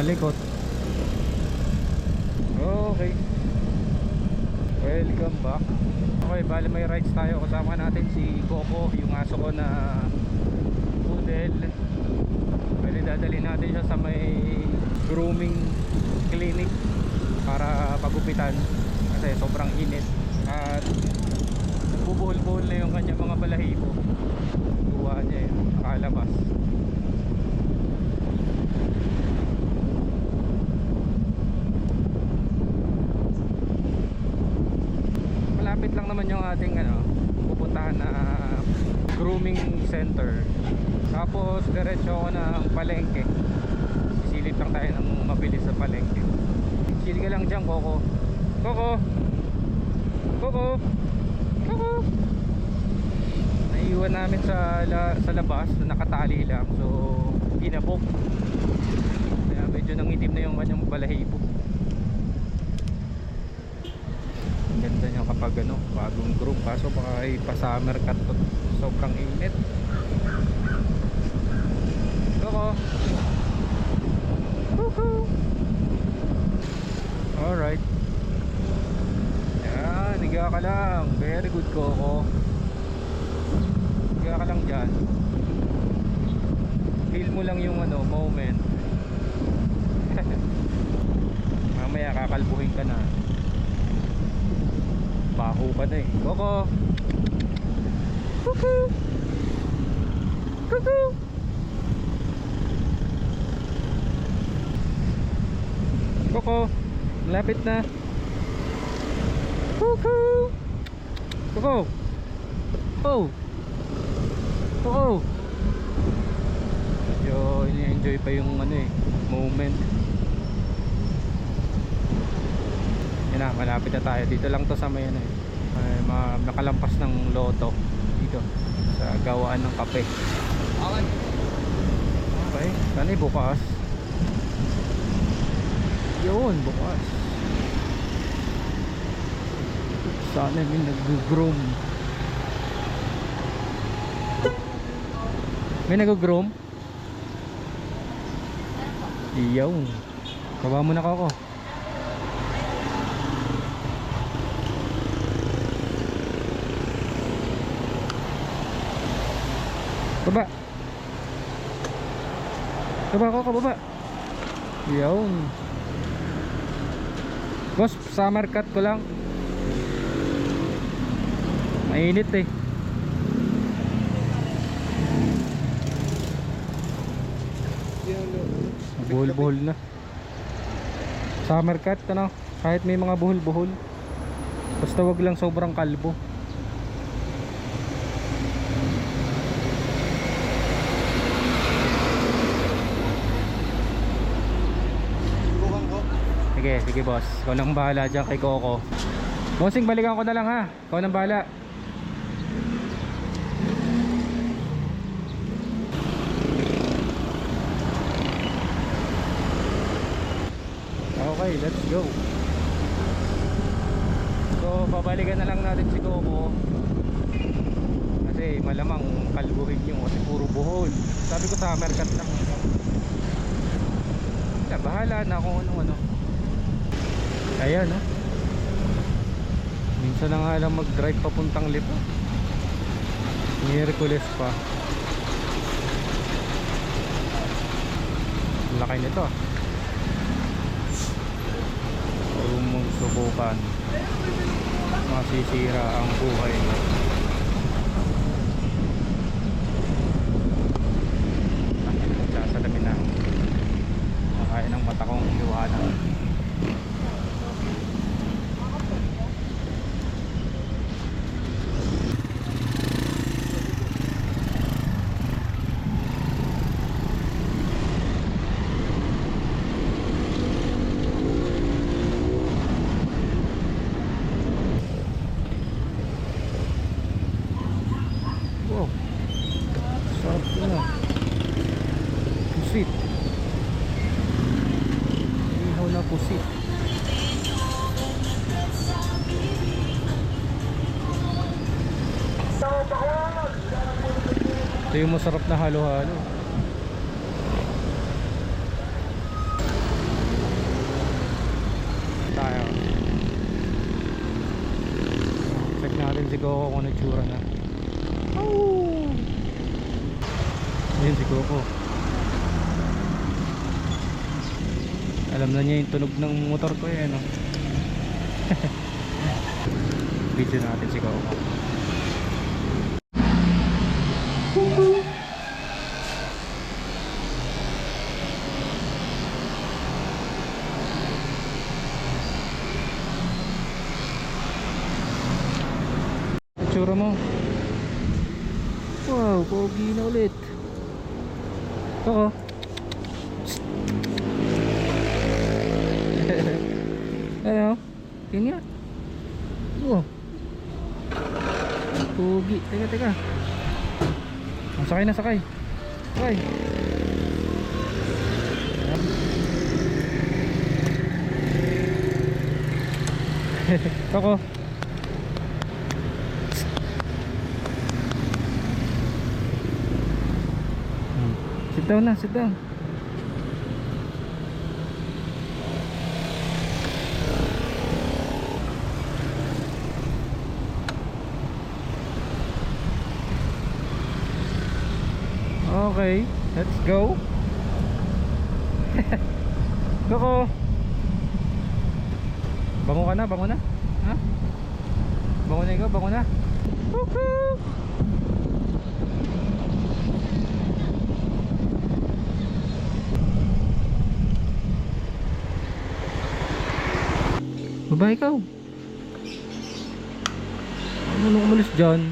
malikot. Okay, welcome back. Okay, bali may rides tayo. Kasama natin si Coco, yung aso ko na poodle. Pwede dadalhin natin siya sa may grooming clinic para pagupitan kasi sobrang init at nagbubuhol-buhol na yung kanyang mga balahibo. Tuwa niya yun, nakalabas. Malapit lang naman yung ating pupuntahan na grooming center. Tapos diretso ako ng palengke. Sisilip lang tayo ng mabilis sa palengke. Chill ka lang dyan, Coco. Coco! Coco! Coco! Naiiwan namin sa labas na nakatali lang. So, ginabok. Kaya medyo nangitim na yung kanyang balahibo. Ang ganda niya kapag bagong groom. Kaso baka ay pa-summer cut to. Sobrang init. Coco! Coco! Alright. Yan, higa ka lang. Very good, Coco. Higa ka lang dyan. Feel mo lang yung moment. Mamaya kakalbuhin ka na. Baho ka na eh. Coco! Coco! Coco! Coco! Malapit na. Coco! Coco! Oh! Coco! Yo, ini-enjoy pa yung moment. Yan na, malapit na tayo. Dito lang to sa may nakalampas ng loto. Dito sa gawaan ng kape. Okay, sana bukas. Yun, bukas. Sana may nag-groom. May nag-groom? Iyaw. Kaba mo na ako. Baba. Baba ako, kababa. Iyaw. Boss, summer cut ko lang. Mainit eh. Buhol-buhol na. Summer cut kahit may mga buhol-buhol. Basta wag lang sobrang kalbo. Sige, sige boss. Ikaw nang bahala dyan kay Coco. Bossing, balikan ko na lang ha. Ikaw nang bahala. Okay, let's go. So, babalikan na lang natin si Coco. Kasi malamang kalbuhin yung kasi puro buhol. Sabi ko summer cut lang. Bahala na kung ano. Ayan minsan na nga lang mag-drive papuntang Lipa. Miyerkules pa. Laki nito mong subukan. Masisira ang buhay mo. Sasalamin na. Makain ng mata kong liwanag. Pusit. Ihaw na pusit. Ito yung masarap na halo-halo. Coco kung ano tsura na. Oh! Ayun si Coco. Alam na niya yung tunog ng motor ko eh, no? Video natin si Coco. Tsura mo. Wow, pogi na ulit. Oo. Ano? Tingnan. Oh. Pogi. Teka. Sakay na, sakay. Sakay. Ako. Sit down na, sit down. Okay, let's go. Coco. Bango ka na, bango na. Ha? Bango na ikaw, bango na. Coco. Baba ikaw. Ano nung umalis dyan?